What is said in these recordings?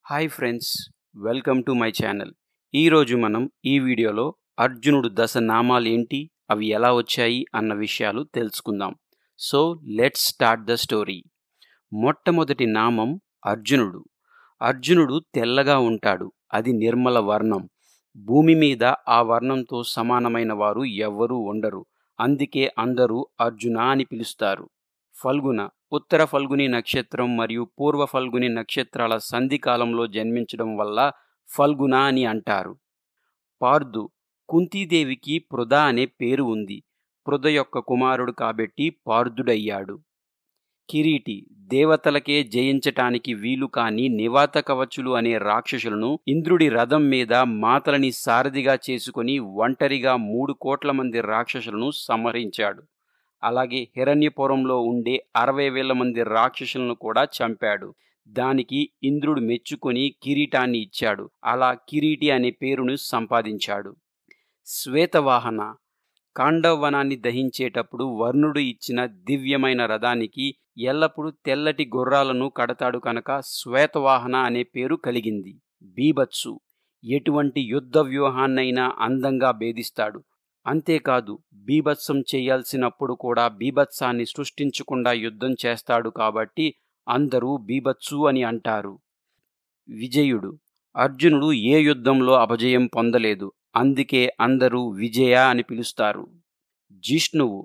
Hi friends, welcome to my channel. ఈరోజు మనం ఈ వీడియోలో అర్జునుడు దశ నామాలు ఏంటి, అవి ఎలా వచ్చాయి అన్న విషయాలు తెలుసుకుందాం. So let's start the story. మొట్టమొదటి నామం అర్జునుడు. అర్జునుడు తెల్లగా ఉంటాడు, అది నిర్మల వర్ణం. భూమి మీద ఆ వర్ణంతో సమానమైన వారు ఎవ్వరూ ఉండరు, అందుకే అందరూ అర్జున అని పిలుస్తారు. ఫల్గుణ, ఉత్తర ఫల్గుని నక్షత్రం మరియు పూర్వ ఫల్గుని నక్షత్రాల సంధికాలంలో జన్మించడం వల్ల ఫల్గుణ అని అంటారు. పార్థు, కుంతీదేవికి పృథ అనే పేరు ఉంది. పృథ యొక్క కుమారుడు కాబట్టి పార్థుడయ్యాడు. కిరీటి, దేవతలకే జయించటానికి వీలు కాని నివాత కవచులు అనే రాక్షసులను ఇంద్రుడి రథం మీద మాతలని సారథిగా చేసుకుని ఒంటరిగా 3 కోట్ల మంది రాక్షసులను సంహరించాడు. అలాగే హిరణ్యపురంలో ఉండే 60,000 మంది రాక్షసులను కూడా చంపాడు. దానికి ఇంద్రుడు మెచ్చుకొని కిరీటాన్ని ఇచ్చాడు. అలా కిరీటి అనే పేరును సంపాదించాడు. శ్వేతవాహన, కాండవనాన్ని దహించేటప్పుడు వర్ణుడు ఇచ్చిన దివ్యమైన రథానికి ఎల్లప్పుడూ తెల్లటి గుర్రాలను కడతాడు కనుక శ్వేతవాహన అనే పేరు కలిగింది. బీభత్సు, ఎటువంటి యుద్ధ వ్యూహాన్నైనా అందంగా భేదిస్తాడు. అంతేకాదు, బీభత్సం చేయాల్సినప్పుడు కూడా బీభత్సాన్ని సృష్టించకుండా యుద్ధం చేస్తాడు కాబట్టి అందరూ బీభత్సు అని అంటారు. విజయుడు, అర్జునుడు ఏ యుద్ధంలో అపజయం పొందలేదు, అందుకే అందరూ విజయ అని పిలుస్తారు. జిష్ణువు,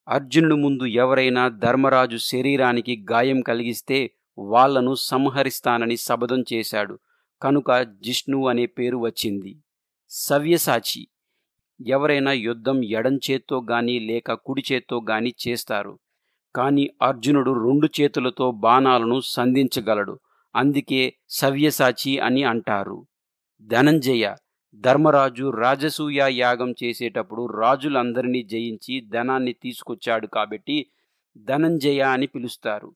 అర్జునుడు ముందు ఎవరైనా ధర్మరాజు శరీరానికి గాయం కలిగిస్తే వాళ్లను సంహరిస్తానని శపథం చేశాడు కనుక జిష్ణువు అనే పేరు వచ్చింది. సవ్యసాచి, ఎవరైనా యుద్ధం ఎడం చేత్తో గాని లేక కుడి చేత్తో గాని చేస్తారు, కానీ అర్జునుడు 2 చేతులతో బాణాలను సంధించగలడు, అందుకే సవ్యసాచి అని అంటారు. ధనంజయ, ధర్మరాజు రాజసూయ యాగం చేసేటప్పుడు రాజులందరినీ జయించి ధనాన్ని తీసుకొచ్చాడు కాబట్టి ధనంజయ అని పిలుస్తారు.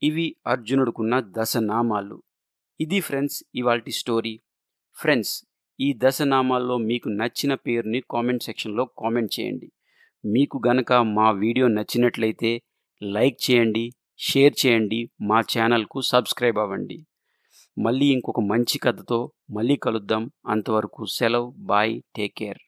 ఇవి అర్జునుడుకున్న దశనామాలు. ఇది ఫ్రెండ్స్ ఇవాల్టి స్టోరీ. ఫ్రెండ్స్, ఈ దశనామాల్లో మీకు నచ్చిన పేరుని కామెంట్ సెక్షన్లో కామెంట్ చేయండి. మీకు గనక మా వీడియో నచ్చినట్లయితే లైక్ చేయండి, షేర్ చేయండి, మా ఛానల్కు సబ్స్క్రైబ్ అవ్వండి. మళ్ళీ ఇంకొక మంచి కథతో మళ్ళీ కలుద్దాం. అంతవరకు సెలవు. Bye, take care.